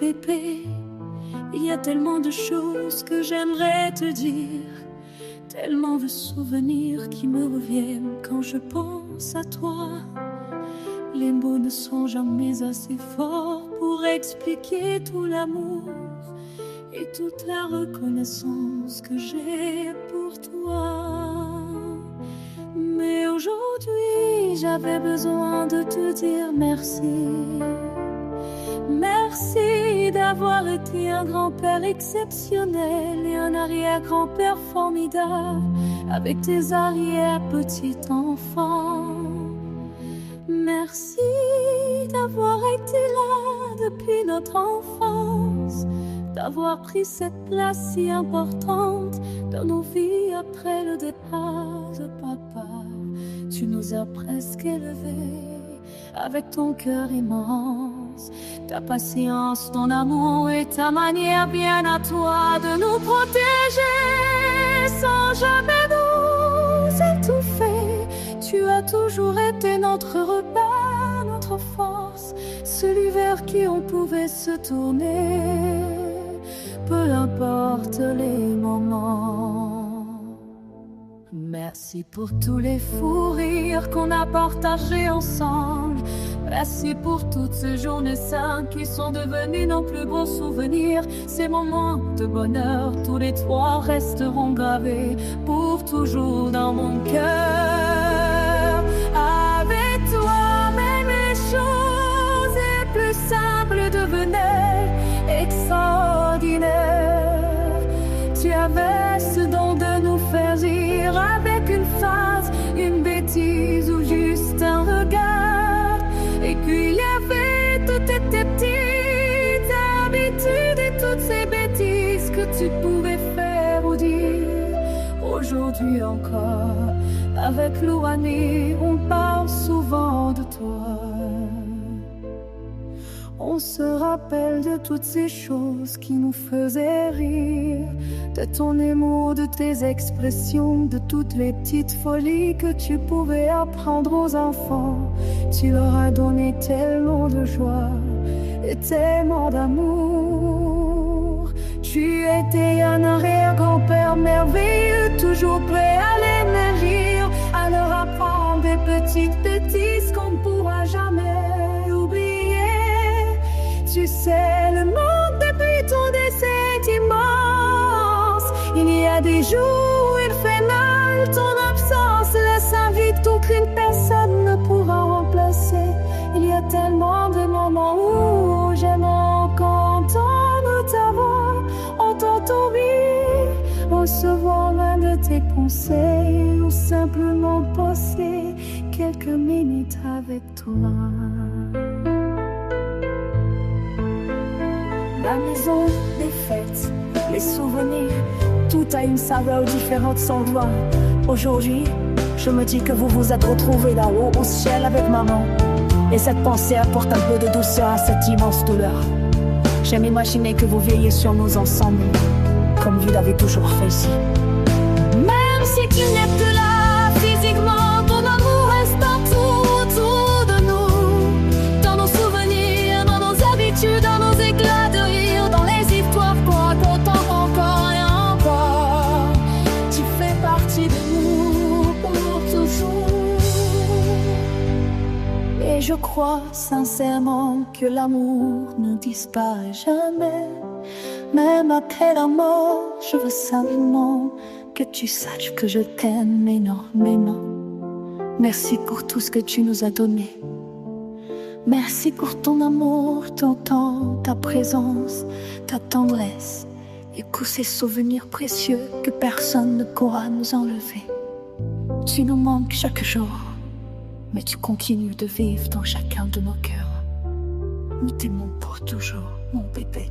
bébé. Il y a tellement de choses que j'aimerais te dire, tellement de souvenirs qui me reviennent quand je pense à toi. Les mots ne sont jamais assez forts pour expliquer tout l'amour et toute la reconnaissance que j'ai pour toi. Mais aujourd'hui, j'avais besoin de te dire merci. Merci d'avoir été un grand-père exceptionnel et un arrière-grand-père formidable avec tes arrière-petits-enfants. Merci d'avoir été là depuis notre enfance, d'avoir pris cette place si importante dans nos vies après le départ de papa. Tu nous as presque élevés avec ton cœur immense, ta patience, ton amour et ta manière bien à toi de nous protéger sans jamais nous étouffer. Tu as toujours été notre repère, notre force, celui vers qui on pouvait se tourner, peu importe les moments. Merci pour tous les fous rires qu'on a partagés ensemble. Merci pour toutes ces journées simples qui sont devenues nos plus beaux souvenirs. Ces moments de bonheur, tous les trois resteront gravés pour toujours dans mon cœur. Avec toi, même les choses les plus simples devenaient extraordinaires. Tu avais ce don de nous faire rire avec une phrase, une bêtise ou juste un regard. Et puis il y avait toutes tes petites habitudes et toutes ces bêtises que tu pouvais faire ou dire. Aujourd'hui encore, avec Louani, on parle souvent de toi. On se rappelle de toutes ces choses qui nous faisaient rire, de ton humour, de tes expressions, de toutes les petites folies que tu pouvais apprendre aux enfants. Tu leur as donné tellement de joie et tellement d'amour. Tu étais un arrière-grand-père merveilleux, toujours prêt à les rire, à leur apprendre des petites bêtises qu'on ne pourra jamais oublier. Tu sais, le monde depuis ton décès est immense. Il y a des jours où il fait mal, ton absence laisse un vide qu'aucune personne ne pourra remplacer. Il y a tellement de moments où j'aime encore entendre ta voix, entendre ton rire, recevoir l'un de tes conseils ou simplement passer quelques minutes avec toi. La maison, les fêtes, les souvenirs, tout a une saveur différente sans doigt. Aujourd'hui, je me dis que vous vous êtes retrouvés là-haut au ciel avec maman. Et cette pensée apporte un peu de douceur à cette immense douleur. J'aime imaginer que vous veillez sur nous ensemble, comme vous l'avez toujours fait ici. Même si tu n'es plus là physiquement, ton amour reste partout autour de nous. Dans nos souvenirs, dans nos habitudes, dans nos éclats de rire, dans les histoires qu'on raconte encore et encore. Tu fais partie de nous pour toujours. Et je crois sincèrement que l'amour ne disparaît jamais. Même après la mort, je veux simplement que tu saches que je t'aime énormément. Merci pour tout ce que tu nous as donné. Merci pour ton amour, ton temps, ta présence, ta tendresse et tous ces souvenirs précieux que personne ne pourra nous enlever. Tu nous manques chaque jour, mais tu continues de vivre dans chacun de nos cœurs. Nous t'aimons pour toujours, mon bébé.